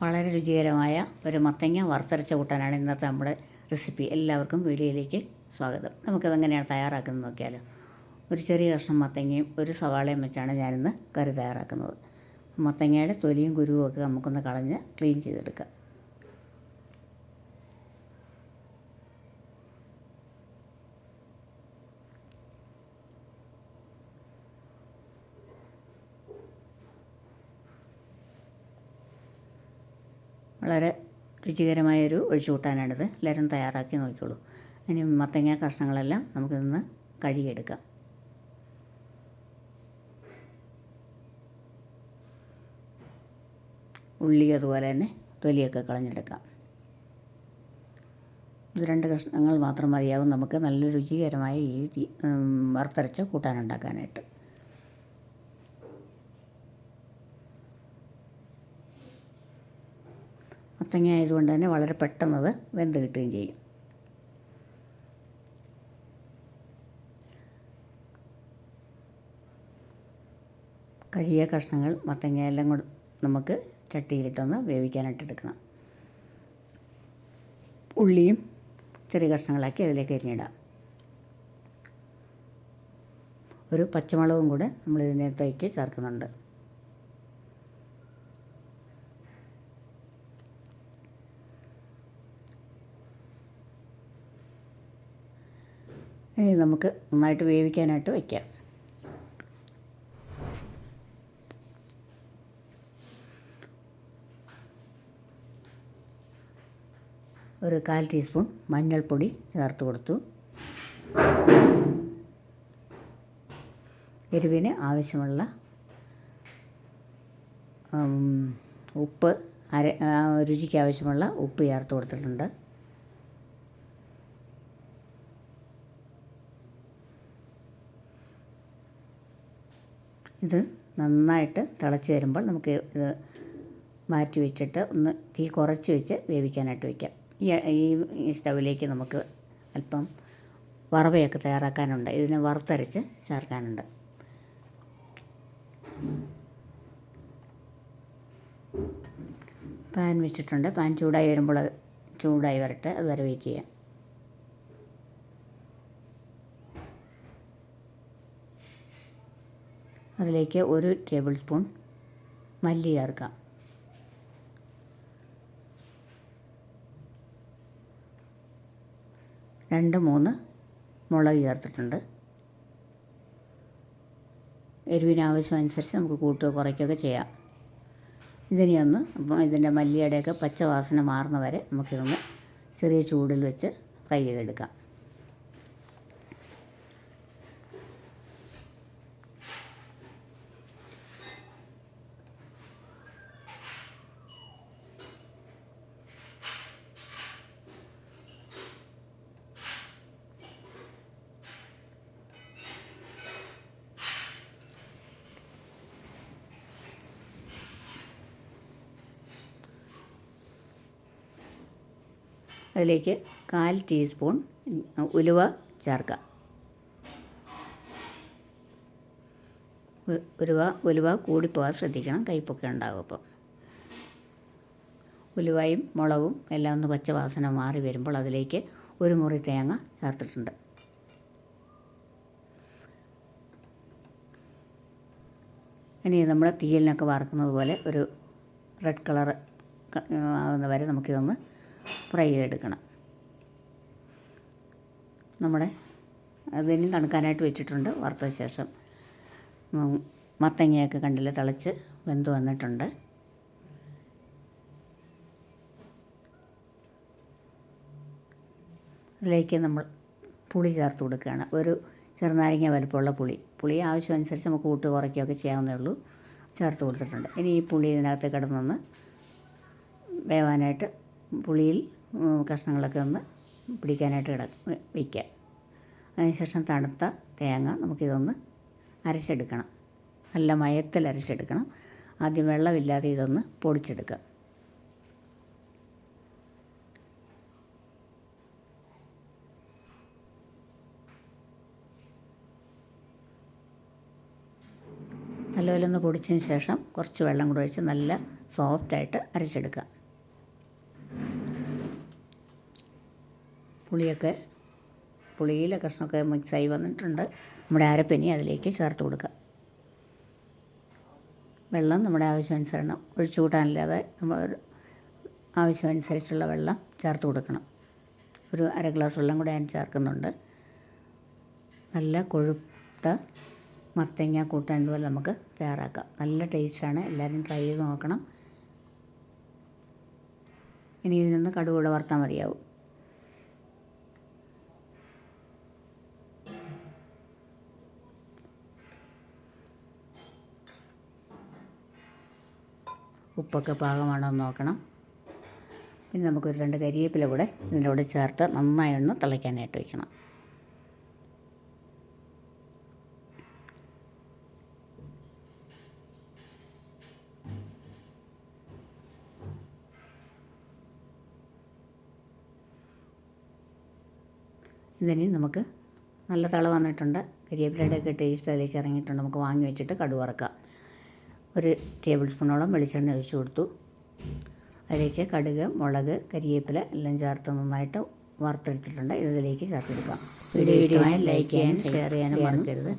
വളരെ രുചികരമായ ഒരു മത്തങ്ങ വറുത്തരച്ച കൂട്ടാനാണ് ഇന്നത്തെ നമ്മുടെ റെസിപ്പി. എല്ലാവർക്കും വീഡിയോയിലേക്ക് സ്വാഗതം. നമുക്കതെങ്ങനെയാണ് തയ്യാറാക്കുന്നത് നോക്കിയാലോ. ഒരു ചെറിയ കഷ്ണം മത്തങ്ങയും ഒരു സവാളയും വെച്ചാണ് ഞാനിന്ന് കറി തയ്യാറാക്കുന്നത്. മത്തങ്ങയുടെ തൊലിയും കുരുവും ഒക്കെ നമുക്കൊന്ന് കളഞ്ഞ് ക്ലീൻ ചെയ്തെടുക്കാം. വളരെ രുചികരമായൊരു ഒഴിച്ചുകൂട്ടാനാണിത്. എല്ലാവരും തയ്യാറാക്കി നോക്കിക്കോളൂ. ഇനി മത്തങ്ങ കഷ്ണങ്ങളെല്ലാം നമുക്കിന്ന് കഴുകിയെടുക്കാം. ഉള്ളി അതുപോലെ തന്നെ തൊലിയൊക്കെ കളഞ്ഞെടുക്കാം. ഇത് 2 കഷ്ണങ്ങൾ മാത്രം മതിയാകും നമുക്ക് നല്ല രുചികരമായ ഈ വറുത്തരച്ച കൂട്ടാനുണ്ടാക്കാനായിട്ട്. മത്തങ്ങ ആയതുകൊണ്ട് തന്നെ വളരെ പെട്ടെന്നത് വെന്ത് കിട്ടുകയും ചെയ്യും. കഴുകിയ കഷ്ണങ്ങൾ മത്തങ്ങയെല്ലാം കൂടെ നമുക്ക് ചട്ടിയിലിട്ടൊന്ന് വേവിക്കാനായിട്ട് എടുക്കണം. ഉള്ളിയും ചെറിയ കഷ്ണങ്ങളാക്കി അതിലേക്ക് അരിഞ്ഞിടാം. ഒരു പച്ചമുളകും കൂടെ നമ്മൾ ഇതിനകത്തേക്ക് ചേർക്കുന്നുണ്ട്. ഇനി നമുക്ക് നന്നായിട്ട് വേവിക്കാനായിട്ട് വയ്ക്കാം. ഒരു 1/4 ടീസ്പൂൺ മഞ്ഞൾപ്പൊടി ചേർത്ത് കൊടുത്തു. എരിവിന് ആവശ്യമുള്ള ഉപ്പ് രുചിക്ക് ആവശ്യമുള്ള ഉപ്പ് ചേർത്ത് കൊടുത്തിട്ടുണ്ട്. ഇത് നന്നായിട്ട് തിളച്ച് വരുമ്പോൾ നമുക്ക് ഇത് മാറ്റി വെച്ചിട്ട് ഒന്ന് തീ കുറച്ച് വെച്ച് വേവിക്കാനായിട്ട് വയ്ക്കാം. ഈ സ്റ്റൗവിലേക്ക് നമുക്ക് അല്പം വറവയൊക്കെ തയ്യാറാക്കാനുണ്ട്. ഇതിനെ വറുത്തരച്ച് ചേർക്കാനുണ്ട്. പാൻ വെച്ചിട്ടുണ്ട്. പാൻ ചൂടായി വരുമ്പോൾ ചൂടായി വരട്ടെ, അതുവരെ വെയിറ്റ് ചെയ്യാം. അതിലേക്ക് 1 ടേബിൾ സ്പൂൺ മല്ലി ചേർക്കാം. 2-3 മുളക് ചേർത്തിട്ടുണ്ട്. എരിവിന് ആവശ്യമനുസരിച്ച് നമുക്ക് കൂട്ടുകയോ കുറയ്ക്കുകയൊക്കെ ചെയ്യാം. ഇതിനെയൊന്ന് ഇതിൻ്റെ മല്ലിയുടെയൊക്കെ പച്ചവാസന മാറുന്ന വരെ നമുക്കിതൊന്ന് ചെറിയ ചൂടിൽ വെച്ച് ഫ്രൈ ചെയ്തെടുക്കാം. അതിലേക്ക് 1/4 ടീസ്പൂൺ ഉലുവ ചേർക്കാം. ഉലുവ കൂടിപ്പോകാൻ ശ്രദ്ധിക്കണം, കയ്പ്പൊക്കെ ഉണ്ടാകും. അപ്പം ഉലുവയും മുളകും എല്ലാം ഒന്ന് പച്ചവാസന മാറി വരുമ്പോൾ അതിലേക്ക് 1 മുറി തേങ്ങ ചേർത്തിട്ടുണ്ട്. ഇനി നമ്മൾ തീയലിനൊക്കെ വറുക്കുന്നത് പോലെ ഒരു റെഡ് കളർ ആകുന്ന വരെ നമുക്കിതൊന്ന് ഫ്രൈ ചെയ്തെടുക്കണം. അതിന് തണുക്കാനായിട്ട് വെച്ചിട്ടുണ്ട്. വറുത്ത ശേഷം മത്തങ്ങയൊക്കെ കണ്ടില്ല തിളച്ച് വെന്ത് വന്നിട്ടുണ്ട്. അതിലേക്ക് നമ്മൾ പുളി ചേർത്ത് കൊടുക്കുകയാണ്. ഒരു ചെറുനാരങ്ങ വലുപ്പമുള്ള പുളി ആവശ്യമനുസരിച്ച് നമുക്ക് കൂട്ട് കുറയ്ക്കുകയൊക്കെ ചെയ്യാവുന്നേ ഉള്ളൂ. ചേർത്ത് കൊടുത്തിട്ടുണ്ട്. ഇനി ഈ പുളി ഇതിനകത്ത് കിടന്നൊന്ന് വേവാനായിട്ട് പുളിയിൽ കഷ്ണങ്ങളൊക്കെ ഒന്ന് പിടിക്കാനായിട്ട് വയ്ക്കാം. അതിനുശേഷം തണുത്ത തേങ്ങ നമുക്കിതൊന്ന് അരച്ചെടുക്കണം. നല്ല മയത്തിൽ അരച്ചെടുക്കണം. ആദ്യം വെള്ളമില്ലാതെ ഇതൊന്ന് പൊടിച്ചെടുക്കുക. നല്ലപോലെ ഒന്ന് പൊടിച്ചതിന് ശേഷം കുറച്ച് വെള്ളം കൂടെ ഒഴിച്ച് നല്ല സോഫ്റ്റായിട്ട് അരച്ചെടുക്കുക. പുളിയിലെ കഷ്ണമൊക്കെ മിക്സായി വന്നിട്ടുണ്ട്. നമ്മുടെ അരപ്പിനി അതിലേക്ക് ചേർത്ത് കൊടുക്കുക. വെള്ളം നമ്മുടെ ആവശ്യാനുസരണം, ഒഴിച്ചു കൂട്ടാനില്ലാതെ നമ്മൾ ആവശ്യമനുസരിച്ചുള്ള വെള്ളം ചേർത്ത് കൊടുക്കണം. ഒരു അര ഗ്ലാസ് വെള്ളം കൂടെ ഞാൻ ചേർക്കുന്നുണ്ട്. നല്ല കൊഴുത്ത മത്തങ്ങ കൂട്ടാൻ ഇതുപോലെ നമുക്ക് തയ്യാറാക്കാം. നല്ല ടേസ്റ്റാണ്. എല്ലാവരും ട്രൈ ചെയ്ത് നോക്കണം. ഇനി ഇതിൽ നിന്ന് കടുക് കൂടെ വറുത്താൽ മതിയാവും. ഉപ്പൊക്കെ പാകമാണോ എന്ന് നോക്കണം. പിന്നെ നമുക്കൊരു 2 കരിവേപ്പില കൂടെ ഇതിൻ്റെ കൂടെ ചേർത്ത് നന്നായി ഒന്ന് തിളയ്ക്കാനായിട്ട് വയ്ക്കണം. ഇതിനി നമുക്ക് നല്ല തിള വന്നിട്ടുണ്ട്. കരിവേപ്പിലയുടെയൊക്കെ ടേസ്റ്റ് അതിലേക്ക് ഇറങ്ങിയിട്ടുണ്ട്. നമുക്ക് വാങ്ങി വെച്ചിട്ട് കടുക് വറുക്കാം. 1 ടേബിൾ സ്പൂണോളം വെളിച്ചെണ്ണ ഒഴിച്ച് കൊടുത്തു. അതിലേക്ക് കടുക്, മുളക്, കരിവേപ്പില എല്ലാം ചേർത്ത് നന്നായിട്ട് വറുത്തെടുത്തിട്ടുണ്ട്. ഇതിലേക്ക് ചേർത്തെടുക്കാം. വീഡിയോ ഇഷ്ടമായി ലൈക്ക് ചെയ്യാനും ഷെയർ ചെയ്യാനും മറക്കരുത്.